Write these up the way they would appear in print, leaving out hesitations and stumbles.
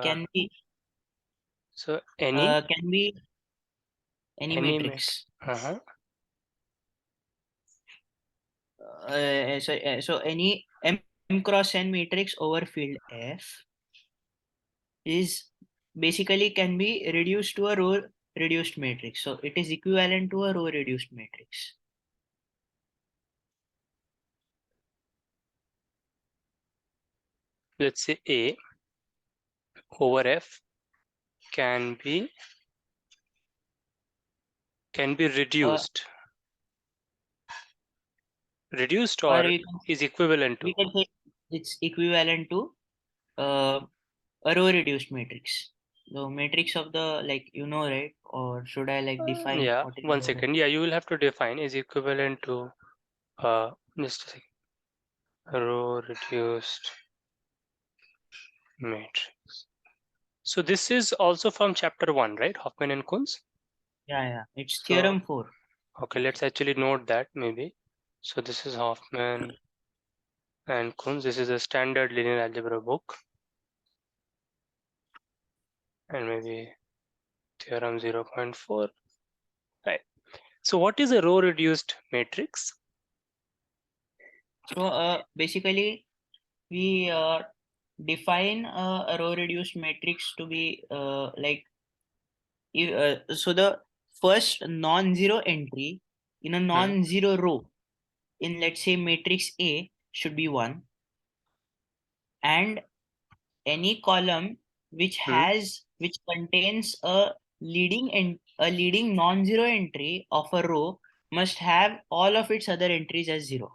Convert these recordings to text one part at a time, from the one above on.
can be So any any matrix. uh-huh. So any M cross N matrix over field F is basically can be reduced to a row reduced matrix. So it is equivalent to a row reduced matrix. Let's say A over F can be reduced. Reduced Or or is equivalent to. we can say it's equivalent to uh, a row reduced matrix. The matrix of the like right? Or should I like define Yeah, what is one row reduced? second. Yeah, you will have to define is equivalent to just a second. Row reduced matrix. So this is also from chapter 1, right? Hoffman and Kunz. Yeah. It's So theorem 4. okay, let's actually note that maybe. So this is Hoffman and Kunz. This is a standard linear algebra book. And maybe theorem 0.4. Right. So what is a row reduced matrix? So basically we define a row reduced matrix to be so the first non-zero entry in a non-zero row in let's say matrix A should be 1, and any column Hmm. which contains a leading non-zero entry of a row must have all of its other entries as 0.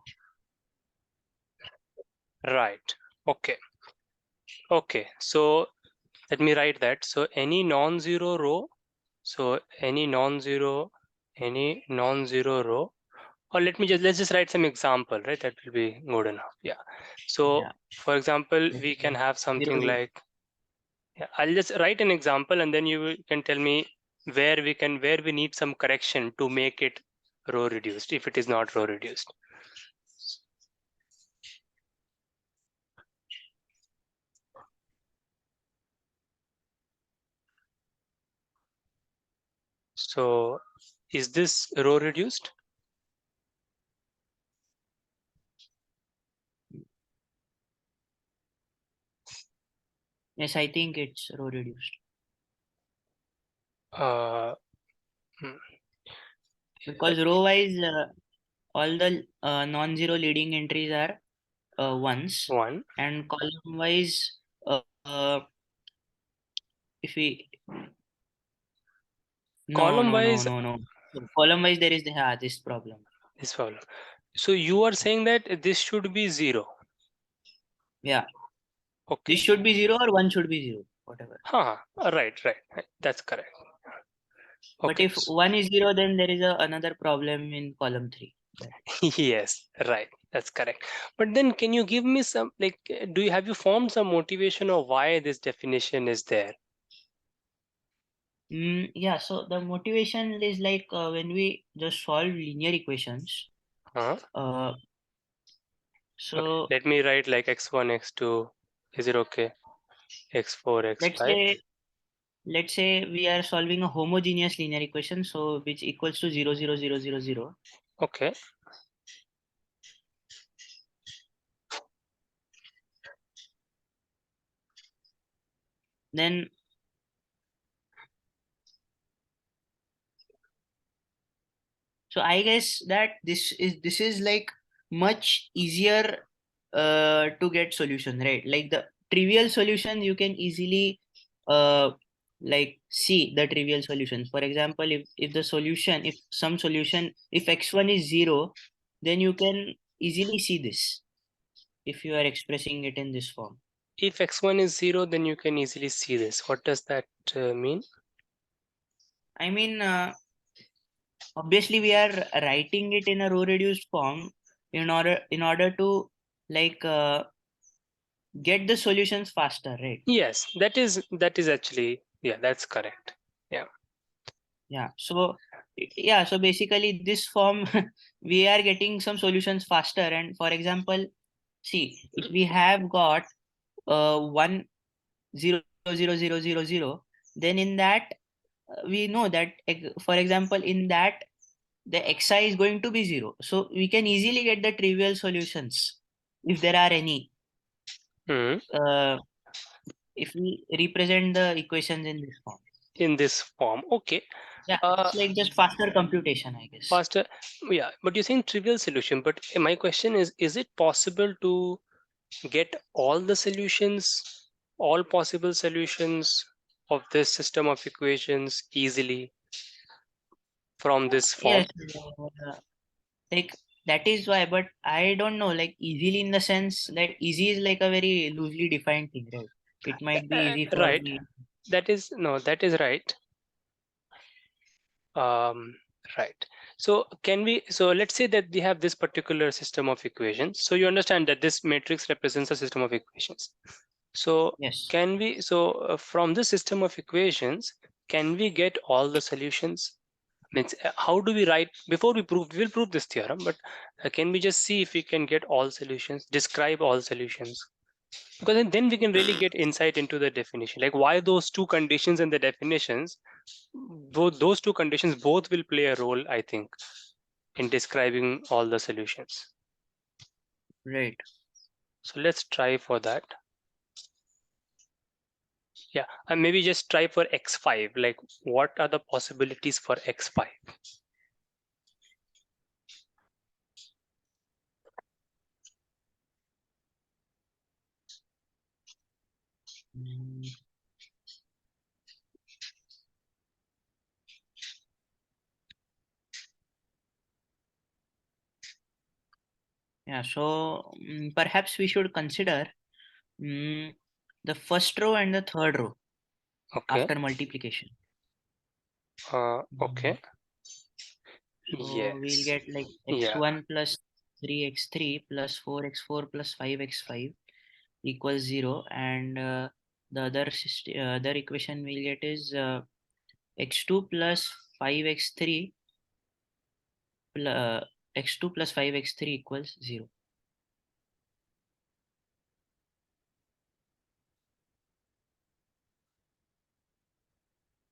Right. Okay. Okay. So let me write that. So any non-zero row. So any non-zero row. Or let's just write some example, right? That will be good enough. Yeah. So Yeah. for example, Let's we can say have 0, something 0. like, yeah, I'll just write an example and then can tell me where we need some correction to make it row reduced if it is not row reduced. So is this row reduced? Yes, I think it's row reduced. Uh, hmm, Because row wise, all the non-zero leading entries are ones, one. and column wise, if we no Column no no wise, no no so column wise there is this problem. this problem. So you are saying that this should be 0. Yeah, Okay. this should be 0 or 1 should be 0, whatever. Right. That's correct. But Okay. if 1 is 0, then there is another problem in column 3. Yes, right. That's correct. But then can you give me some, like, have you formed some motivation of why this definition is there? Yeah, so the motivation is like when we just solve linear equations. Huh? Uh, Okay. so Let me write like x1, x2. Is it okay? x4, let's x5. say let's say we are solving a homogeneous linear equation, so which equals to 0 0 0 0 0. Okay. Then so I guess that this is like much easier to get solution, right? Like the trivial solution you can easily uh like see the trivial solutions. For example, if the solution if some solution if x1 is 0, then you can easily see this if you are expressing it in this form. If x1 is 0, then you can easily see this. What does that mean? I mean, obviously we are writing it in a row reduced form in order to like get the solutions faster, right? Yes, that is actually, yeah, that's correct. Yeah. So basically this form we are getting some solutions faster. And for example, see, if we have got 1 0 0 0 0 0, then in that we know that for example in that the xi is going to be 0, so we can easily get the trivial solutions if there are any, Hmm. uh, if we represent the equations in this form. In this form, okay. Yeah, Uh, it's like just faster computation, I guess. faster, yeah. But you're saying trivial solution. But my question is it possible to get all the solutions, all possible solutions of this system of equations easily from this form? Yes, like that is why, but I don't know, like easily in the sense that easy is like a very loosely defined thing, right? It might be easy for Right. me. That is no. That is right. Um, right. So can we? So let's say that we have this particular system of equations. So you understand that this matrix represents a system of equations. So Yes, can we? So from this system of equations, can we get all the solutions? Means how do we write before we prove? We'll prove this theorem, but can we just see if we can get all solutions? Describe all solutions, because then we can really get insight into the definition, like why those two conditions in the definitions, both those two conditions both will play a role, I think, in describing all the solutions. right. So let's try for that. Yeah, and maybe just try for x5, like what are the possibilities for x5? Mm, yeah, so perhaps we should consider mm, the first row and the third row Okay. after multiplication. Okay. Mm, so we'll Yes. get like Yeah. x1 plus 3x3 plus 4x4 plus 5x5 equals 0, and the other equation we'll get is x2 plus 5x3 plus x2 plus 5x3 equals 0.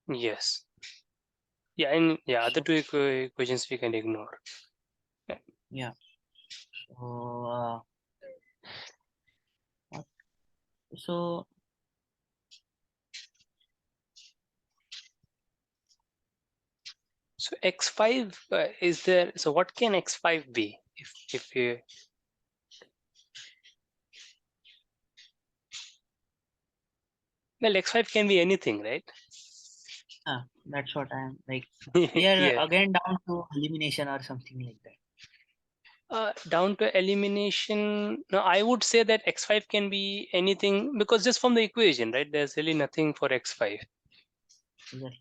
Yes. Yeah, and yeah, other So two equations we can ignore. Yeah. yeah, so what- so So x5 is there. So what can x5 be? If you, well, x5 can be anything, right? that's what I'm like. We are Yeah. again down to elimination or something like that. Down to elimination. No, I would say that x5 can be anything because just from the equation, right? There's really nothing for x5, Yes.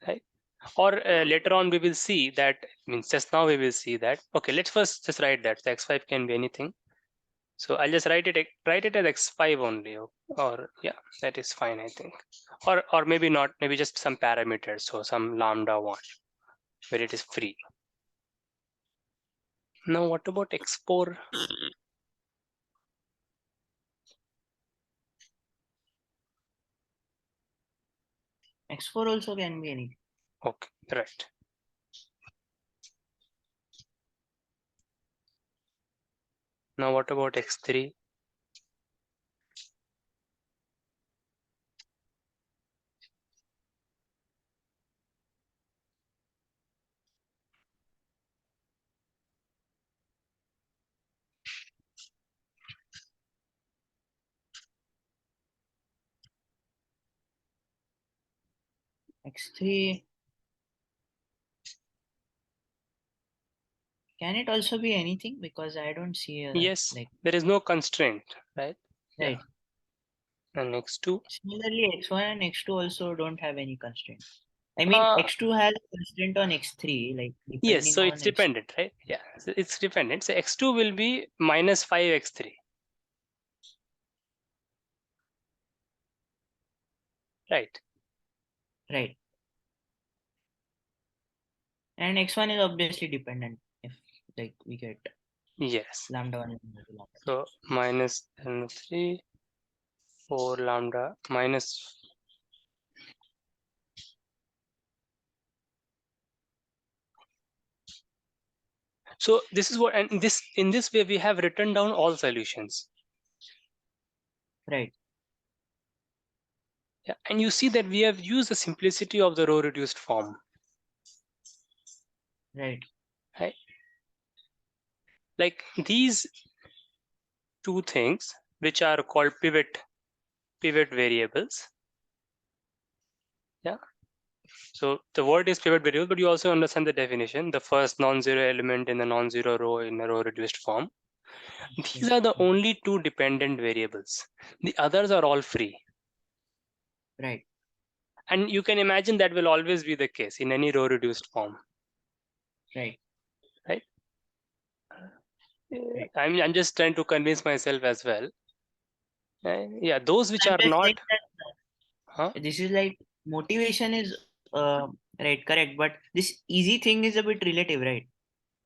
right? Or later on we will see that. Means just now we will see that. Okay, let's first just write that. So x5 can be anything. So I'll just write it as x5 only, or yeah, that is fine, I think. Or maybe not. Maybe just some parameters. So some lambda one where it is free. Now what about x4? X4 also can be anything. Okay, right. Now what about x3? X3, can it also be anything? Because I don't see Yes, like, there is no constraint, right? Yeah. right. And x2. Similarly, X1 and X2 also don't have any constraint. I mean, Uh, X2 has a constraint on X3, like yes, depending so it's on X. dependent, right? Yeah, so it's dependent. So x2 will be minus 5x3, right? Right. And X1 is obviously dependent if like we get Yes. lambda 1 and lambda 2. So minus 3. 4 lambda minus. So this is what, and in this way we have written down all solutions. Right. Yeah, and you see that we have used the simplicity of the row reduced form. Right. Right? Like these two things, which are called pivot variables. Yeah. So the word is pivot variable, but you also understand the definition. The first non-zero element in the non-zero row in a row reduced form. These are the only two dependent variables. The others are all free. Right. And you can imagine that will always be the case in any row reduced form. Right. Right? Right. I'm just trying to convince myself as well. Yeah, those which I'm are just saying not. that Huh? this is like motivation is right, correct, but this easy thing is a bit relative, right?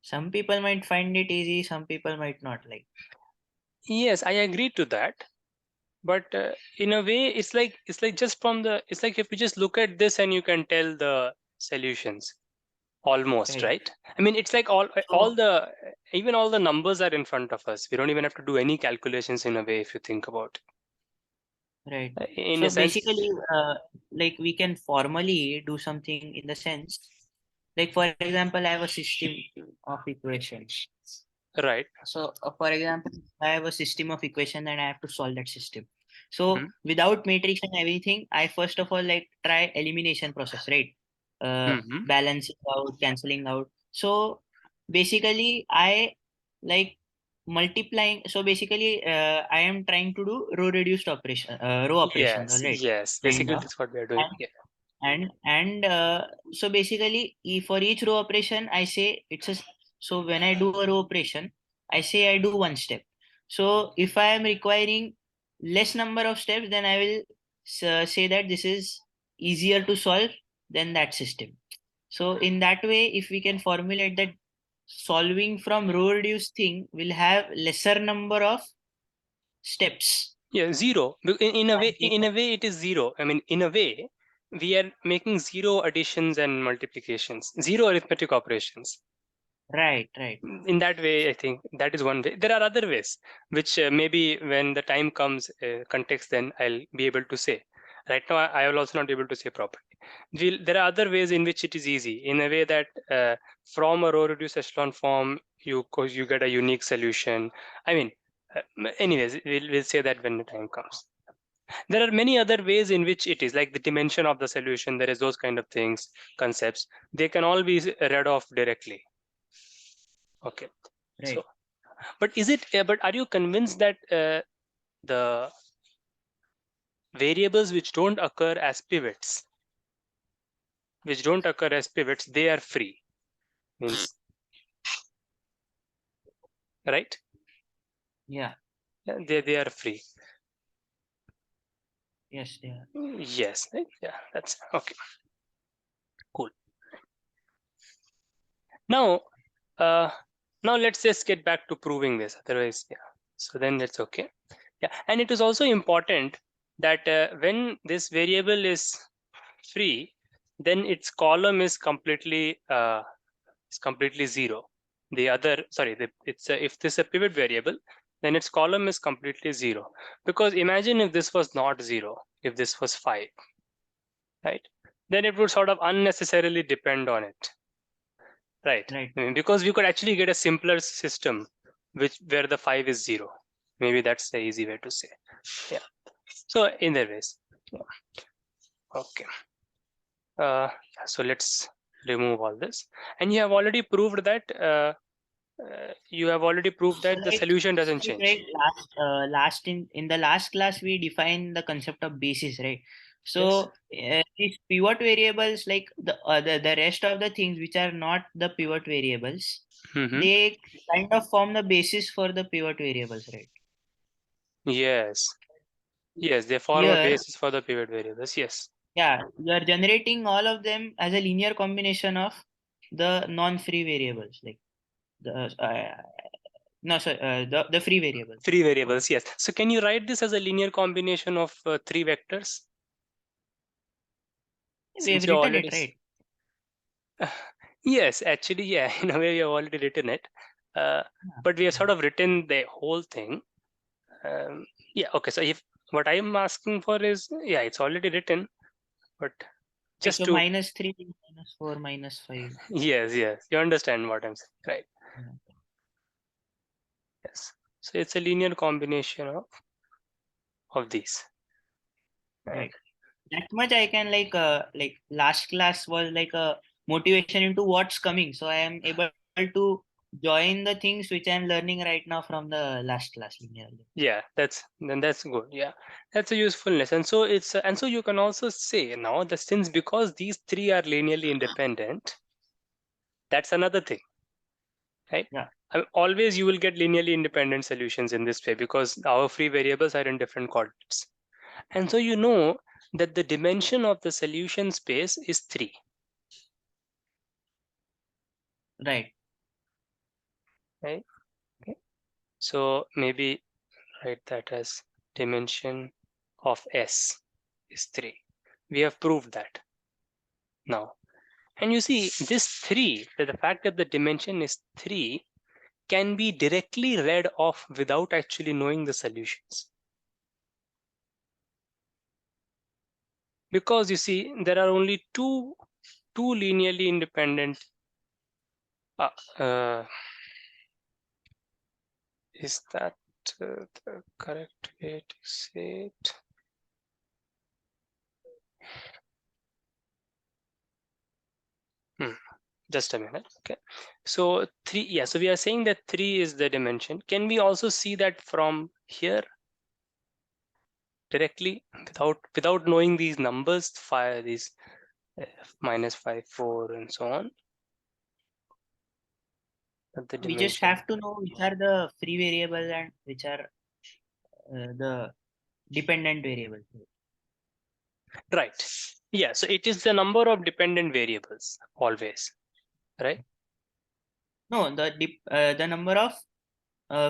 Some people might find it easy, some people might not like. Yes, I agree to that. But in a way, it's like just from the, it's like if you just look at this and you can tell the solutions almost, Right. right? I mean, it's like all So the, even all the numbers are in front of us. We don't even have to do any calculations in a way if you think about right. it. In a So sense. basically, like we can formally do something in the sense, like for example, I have a system of equations. Right. So, for example, I have a system of equation and I have to solve that system. So, Hmm. without matrix and everything, I first of all like try elimination process, right? Hmm. Balancing out, canceling out. So, basically, I like multiplying. So, basically, I am trying to do row operations, all Yes, right? yes, Kind basically of. that's what we are doing. Yeah. And so basically for each row operation I say it's a, so when I do a row operation I say I do one step. So if I am requiring less number of steps, then I will say that this is easier to solve than that system. So in that way, if we can formulate that solving from row reduced thing will have lesser number of steps. Yeah, zero. In a way, it is zero. I mean, in a way, we are making zero additions and multiplications, zero arithmetic operations. Right, right, In that way, I think that is one way. There are other ways, which maybe when the time comes, context, then I'll be able to say. Right now, I will also not be able to say properly. There are other ways in which it is easy, in a way that from a row reduced echelon form, you get a unique solution. I mean, anyways, we'll say that when the time comes. There are many other ways in which it is, like the dimension of the solution. There is those kind of things, concepts. They can all be read off directly. Okay. So, right. but is it? But are you convinced that the variables which don't occur as pivots, they are free? Means, right? Yeah. Yeah, they are free. Yes, they are. Yes. Right? Yeah. That's okay. Cool. Now, uh, now let's just get back to proving this. Otherwise, yeah. So then that's okay. Yeah, and it is also important that when this variable is free, then its column is completely zero. The other, sorry, it's if this is a pivot variable, then its column is completely zero. Because imagine if this was not zero, if this was 5, right? Then it would sort of unnecessarily depend on it, right? Right. I mean, because we could actually get a simpler system where the 5 is 0. Maybe that's the easy way to say. Yeah. So in their ways. Yeah. Okay. So let's remove all this. And you have already proved that So the solution doesn't change. right, last in the last class we defined the concept of basis, right? Yes. So these pivot variables, like the rest of the things which are not the pivot variables, Mm-hmm. they kind of form the basis for the pivot variables, right? Yes. Yes, they form a Here, basis for the pivot variables. Yes. yeah, you are generating all of them as a linear combination of the non-free variables, like the No, sir. The free variable. Three variables, yes. So can you write this as a linear combination of three vectors? We have Since you written already it, right? yes, actually, yeah, in a way you have already written it, Yeah. but we have sort of written the whole thing. Yeah, okay. So if what I'm asking for is, yeah, it's already written, but Like, just so to -3, -4, -5. yes, you understand what I'm saying, right? Yeah. Yes. So it's a linear combination of these. Right. That much I can like last class was like a motivation into what's coming. So I am able to join the things which I'm learning right now from the last class linearly. Yeah, that's good. Yeah, that's a usefulness. And so it's and so you can also say now that since because these three are linearly independent, that's another thing, right? Yeah. Always you will get linearly independent solutions in this way because our free variables are in different coordinates. And so you know that the dimension of the solution space is 3. Right. Right? Okay. So maybe write that as dimension of S is 3. We have proved that now. And you see this 3, that the fact that the dimension is 3 can be directly read off without actually knowing the solutions. Because you see there are only two linearly independent is that the correct way to say it? Just a minute. Okay, so 3, yeah, so we are saying that 3 is the dimension. Can we also see that from here directly without knowing these numbers, 5, these -5, 4 and so on, that the We just dimension, have to know which are the free variables and which are the dependent variables. right? Yeah, so it is the number of dependent variables always, right? No, the number of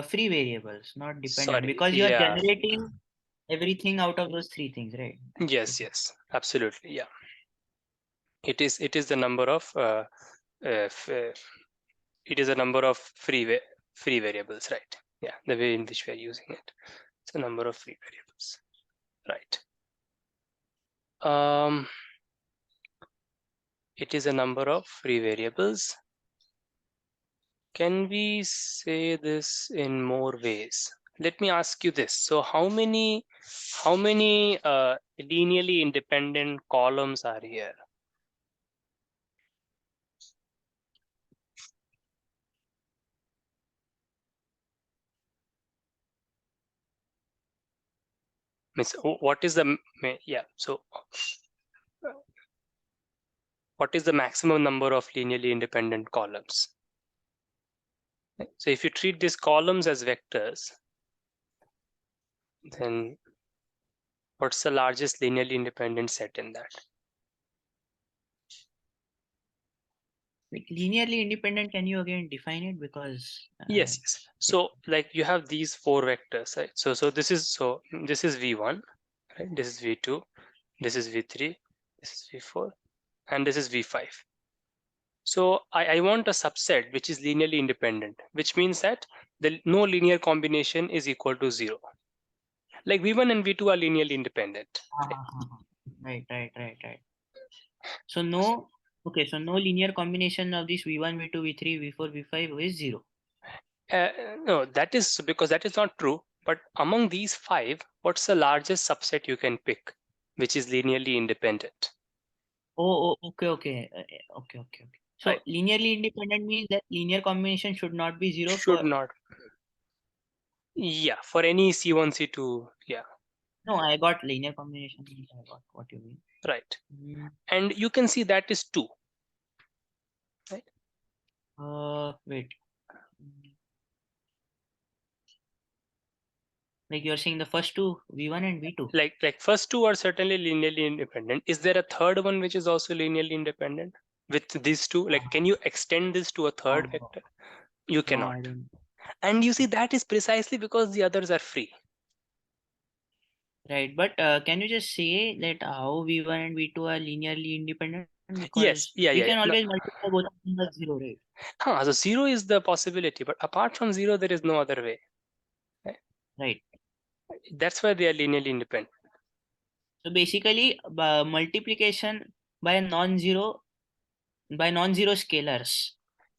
free variables, not dependent, Sorry, because you are yeah, generating everything out of those three things, right? yes, absolutely, yeah. It is the number of it is a number of free variables, right? Yeah, the way in which we are using it. It's a number of free variables, right? It is a number of free variables. Can we say this in more ways? Let me ask you this. So how many linearly independent columns are here? Means what is the yeah, so what is the maximum number of linearly independent columns? So if you treat these columns as vectors, then what's the largest linearly independent set in that? Like linearly independent, can you again define it? Because Yes. So like you have these 4 vectors, right? So this is v1, right? This is v2, this is v3, this is v4, and this is v5. So I want a subset which is linearly independent, which means that no linear combination is equal to 0. Like v1 and v2 are linearly independent. Right? right. So no, okay, so no linear combination of this v1, v2, v3, v4, v5 is 0. No, that is because that is not true. But among these 5, what's the largest subset you can pick, which is linearly independent? Okay. So Right? linearly independent means that linear combination should not be 0 Should for. not. Yeah, for any C1, C2. Yeah, No, I got linear combination means I got what you mean. right. Mm, And you can see that is 2. Right? Wait. Mm, Like you're saying the first two, v1 and v2. Like first 2 are certainly linearly independent. Is there a third one which is also linearly independent with these 2? Like, can you extend this to a third No, vector? You no, I cannot. don't. And you see, that is precisely because the others are free. Right, but can you just say that how V1 and V2 are linearly independent? Yes, Because yeah, we yeah, yeah. can No, always multiply both of them by zero, right? so 0 is the possibility, but apart from 0, there is no other way. Right? Right. That's why they are linearly independent. So basically, multiplication by a non-zero scalars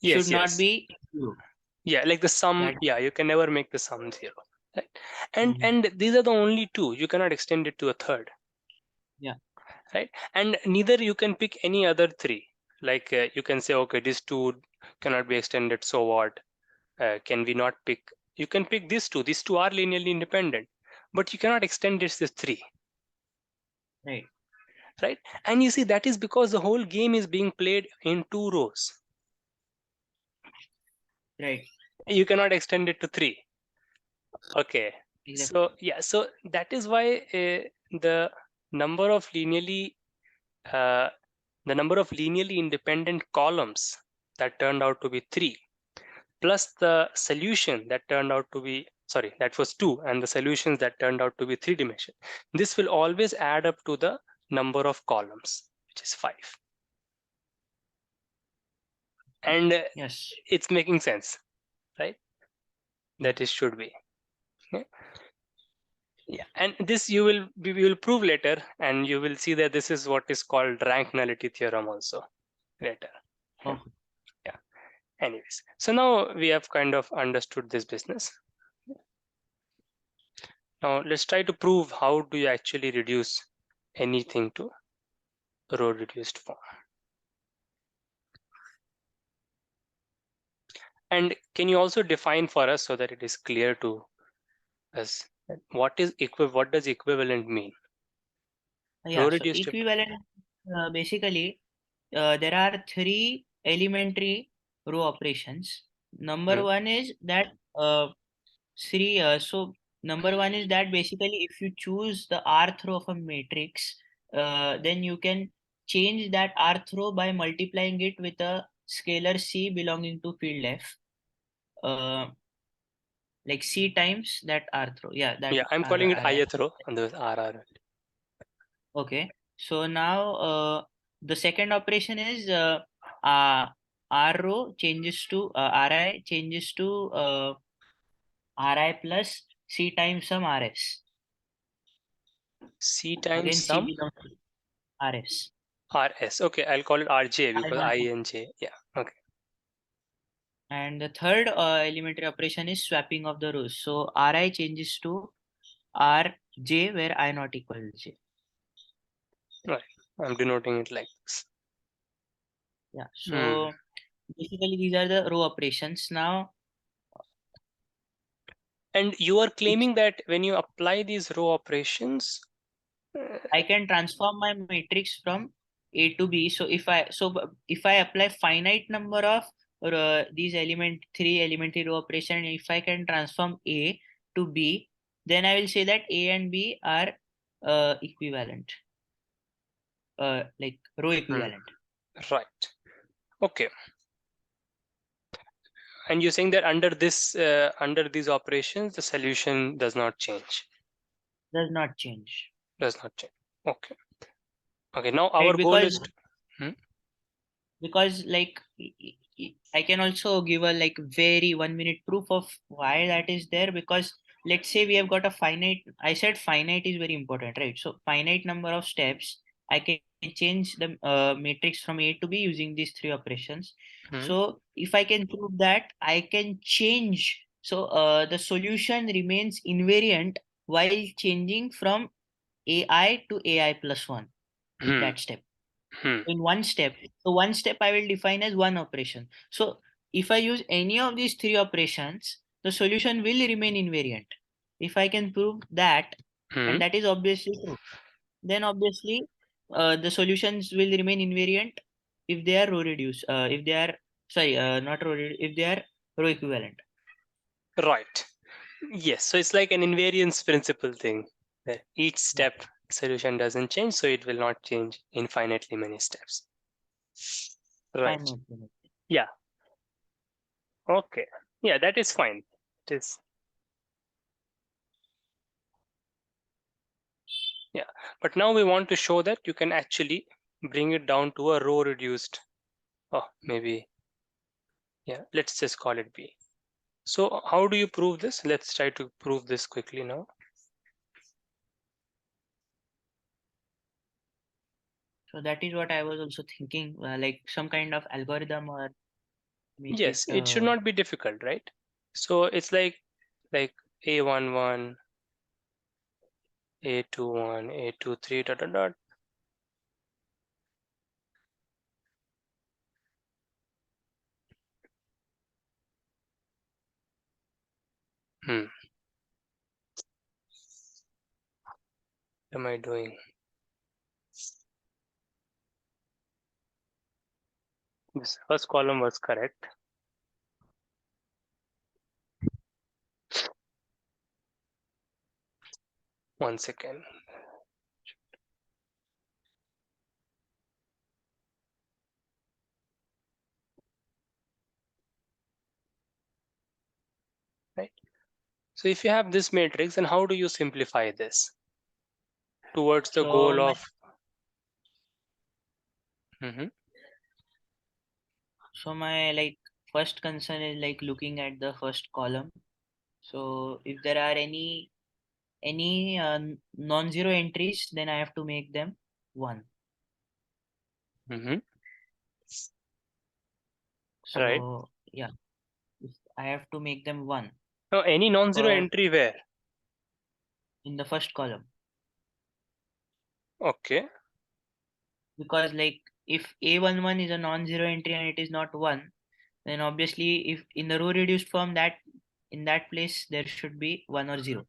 should Yes, not yes. be zero. Yeah, like the sum. That Yeah, you can never make the sum 0. Right? And Mhm. and these are the only two. You cannot extend it to a third. Yeah, Right? And neither you can pick any other three. Like you can say, okay, these two cannot be extended. So what? Can we not pick? You can pick these two. These two are linearly independent, but you cannot extend this to three. right, Right? And you see, that is because the whole game is being played in 2 rows. right. You cannot extend it to three. Okay. Exactly. So yeah, so that is why the number of linearly uh, the number of linearly independent columns that turned out to be 3, plus the solution that turned out to be, sorry, that was 2, and the solutions that turned out to be 3 dimension, this will always add up to the number of columns, which is 5. And Yes. it's making sense, right? Yeah. That it should be. Yeah. Yeah, and this you will prove later, and you will see that this is what is called rank nullity theorem also later. Yeah. Okay. Yeah. Anyways, so now we have kind of understood this business. Now let's try to prove how do you actually reduce anything to row reduced form. And can you also define for us so that it is clear to us what does equivalent mean? Row Yeah. So reduced. equivalent, basically, there are three elementary row operations. Number Hmm. one is that so number one is that basically if you choose the rth row of a matrix, then you can change that rth row by multiplying it with a scalar c belonging to field f. Uh, like c times that rth row. Yeah, that Yeah, I'm calling it ri. ith row and those RR. Okay. So now the second operation is uh, r row changes to ri changes to ri plus c times some rs. C times Again, C some belongs to RS. RS. Okay, I'll call it RJ because I1. I and J. Yeah. Okay. And the third elementary operation is swapping of the rows. So Ri changes to Rj where I not equal to J. Right. I'm denoting it like this. Yeah. Hmm. So basically these are the row operations. Now And you are it's claiming that when you apply these row operations, I can transform my matrix from A to B. So if I apply finite number of these three elementary row operation, if I can transform A to B, then I will say that A and B are equivalent, like row hmm, equivalent. right. Okay. And you're saying that under these operations, the solution does not change. Does not change, Does not change. Okay. Okay. Now our right? goal is to, hmm, Because like I can also give a like very 1 minute proof of why that is there. Because let's say we have got a finite, I said finite is very important, right? So finite number of steps, I can change the matrix from A to B using these three operations. hmm, So if I can prove that, I can change, so the solution remains invariant while changing from AI to AI plus 1, hmm, that step hmm, in one step. So one step I will define as one operation. So if I use any of these three operations, the solution will remain invariant. If I can prove that, hmm. and that is obviously true, then obviously the solutions will remain invariant if they are row reduced. If they are sorry, not row reduced, if they are row equivalent. Right. Yes. So it's like an invariance principle thing. That each Yeah, step solution doesn't change, so it will not change infinitely many steps. Right. finite limit. Yeah. Okay. Yeah, that is fine. it is. Yeah, but now we want to show that you can actually bring it down to a row reduced. Oh, maybe, yeah, let's just call it B. So how do you prove this? Let's try to prove this quickly now. So that is what I was also thinking, like some kind of algorithm or make it. Yes, it should not be difficult, right? So it's like A11, A21, A23, dot dot dot. What am I doing? This first column was correct. One second. Right. So if you have this matrix, then how do you simplify this towards the So goal my of? Mhm. so my like first concern is like looking at the first column. So if there are any non-zero entries, then I have to make them one. Mhm. Right. So yeah, if I have to make them one Now, any non-zero for entry where? in the first column, Okay. because like if A11 is a non-zero entry and it is not one, then obviously if in the row reduced form, that in that place there should be one or zero.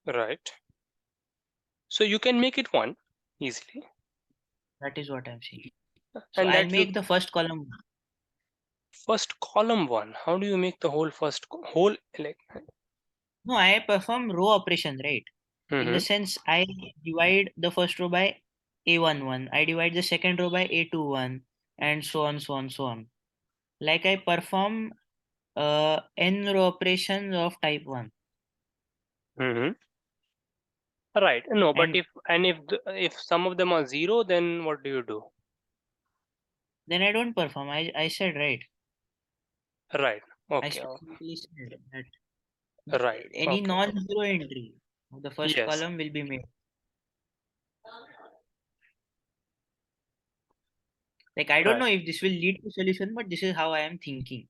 Right. So you can make it one easily, That is what I'm saying. So and I'll that you make the first column one. first column one. How do you make the whole whole like? No, I perform row operation, right? In the Mhm. sense I divide the first row by A11, I divide the second row by A21, and so on, so on, so on. Like I perform n row operations of type 1, Mhm. Right. No, but and if some of them are zero, then what do you do? then I don't perform. I said right. Right. I Okay. specifically said that Right. any Okay. non-zero entry of the first Yes. column will be made. Like I don't Right. know if this will lead to solution, but this is how I am thinking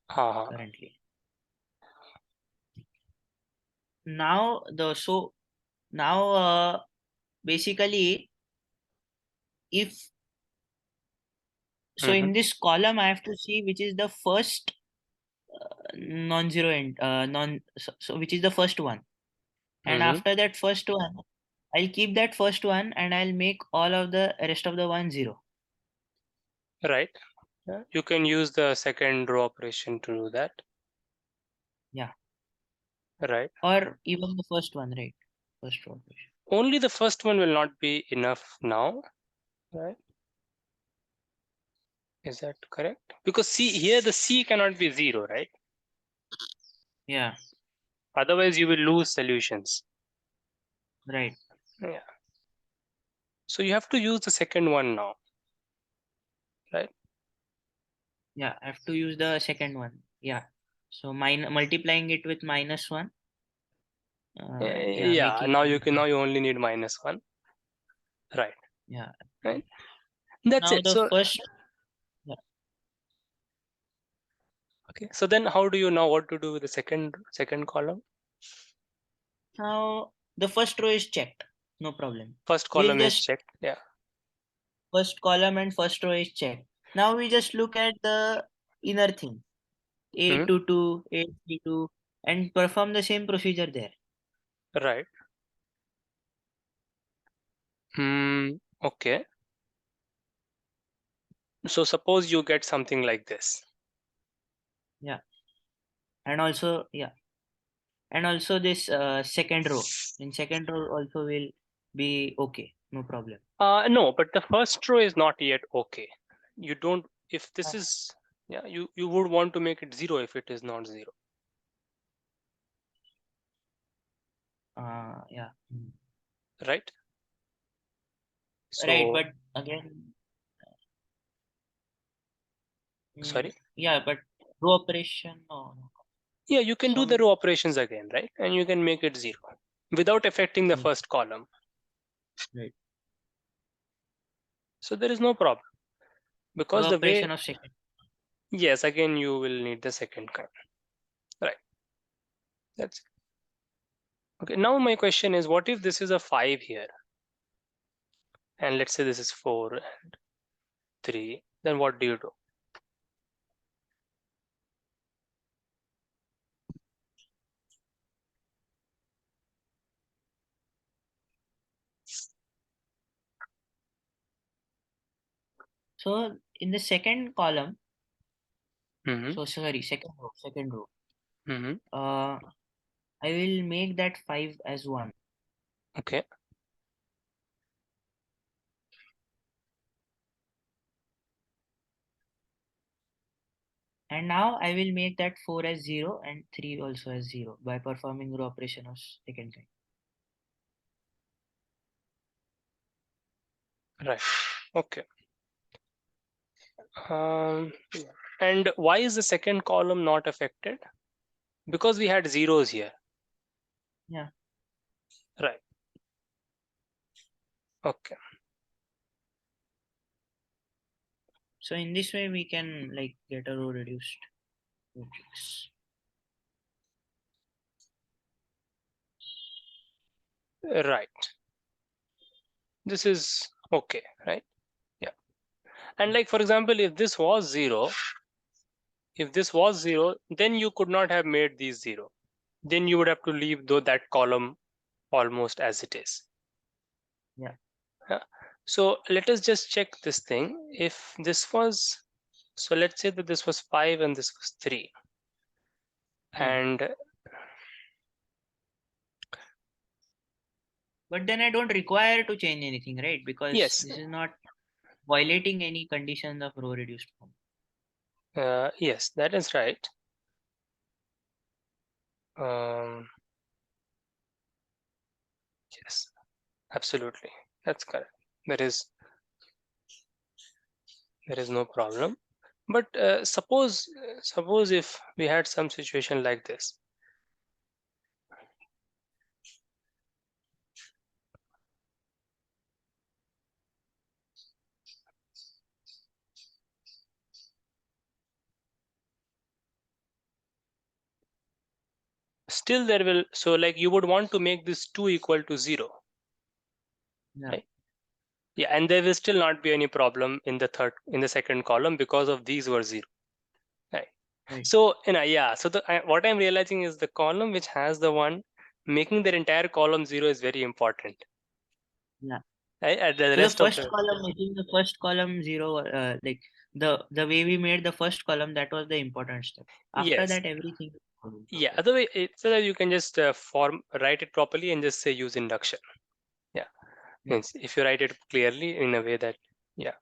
Ha. currently. Now the so now basically if so Mhm. in this column I have to see which is the first non-zero so which is the first one, and Mhm. after that first one I'll keep that first one and I'll make all of the rest of the one zero. Right. Yeah. You can use the second row operation to do that. Yeah, Right. or even the first one, right? First row operation. Only the first one will not be enough now. Right. Is that correct? Because C here the C cannot be zero, right? Yeah, Otherwise you will lose solutions. right. Yeah. So you have to use the second one now, right? Yeah, I have to use the second one. Yeah. So multiplying it with minus one. Yeah, Yeah. making it. Now you only need minus one. Right. Yeah. Right. That's Now it. the So first. Yeah. okay. So then how do you know what to do with the second column? Now the first row is checked. No problem. First We'll column is just checked. Yeah. first column and first row is checked. Now we just look at the inner thing. Hmm. A22, A32, and perform the same procedure there. Right. Okay. So suppose you get something like this. Yeah. And also, yeah. And also this second row. In second row also will be okay. No problem. No, but the first row is not yet okay. You don't, if this Uh, is, yeah, you would want to make it zero if it is not zero. Yeah. right? So Right, but again, sorry. yeah, but row operation, no. Yeah, you can do the Some, row operations again, right? And you can make it 0 without affecting the okay, first column. right. So there is no problem because Row the way, operation of second. yes, again, you will need the second kind, right? That's okay. Now my question is, what if this is a 5 here? And let's say this is 4 and 3, then what do you do? So in the second column, Mm-hmm. so sorry, second row, Mm-hmm. I will make that 5 as 1. Okay. And now I will make that 4 as 0 and 3 also as 0 by performing row operation of second kind. Right. Okay. And why is the second column not affected? Because we had zeros here. Yeah. Right. Okay. So in this way we can like get a row reduced matrix. Right. This is okay, right? Yeah. And like, for example, if this was 0, then you could not have made these 0. Then you would have to leave though that column almost as it is. Yeah. Yeah. So let us just check this thing. If this was, so let's say that this was 5 and this was 3. Yeah. And But then I don't require to change anything, right? Because yes, this is not violating any conditions of row reduced form. yes, that is right. Um, yes, absolutely. That's correct. There is no problem. But suppose if we had some situation like this. Still there will, so like you would want to make this 2 equal to 0, Yeah. right? Yeah, and there will still not be any problem in the second column because of these were 0, right? Right. So yeah, so what I'm realizing is the column which has the 1, making the entire column 0 is very important, Yeah. right? And the So the rest of first the, column, making the first column 0, like the way we made the first column, that was the important step. After yes, that, everything is followed yeah, properly. otherwise so that you can just write it properly and just say use induction. Yeah, Yeah. means if you write it clearly in a way that, yeah.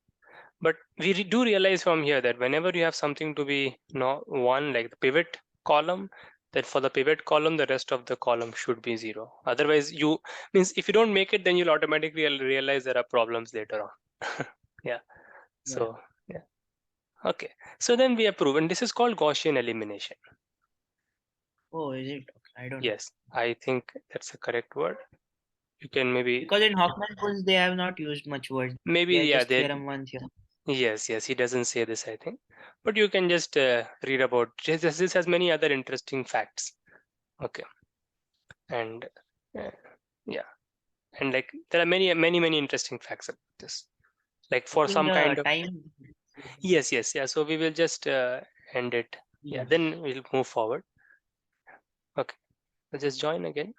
But we do realize from here that whenever you have something to be one, like the pivot column, that for the pivot column, the rest of the column should be 0. Otherwise, you means if you don't make it, then you'll automatically realize there are problems later on. Yeah. Yeah. So yeah. Okay. So then we have proven this is called Gaussian elimination. Oh, is it? Okay. I don't know. Yes, I think that's a correct word. You can maybe Because in Hoffman rules, they have not used much words. They are yeah, just they, theorem 1, theorem. yes, he doesn't say this, I think, but you can just read about this has many other interesting facts. Okay. And uh, yeah, and like there are many interesting facts about this, like I for think some the kind of, time. yes, yeah, so we will just end it. Yeah, Yeah. then we'll move forward. Okay, let's just join again.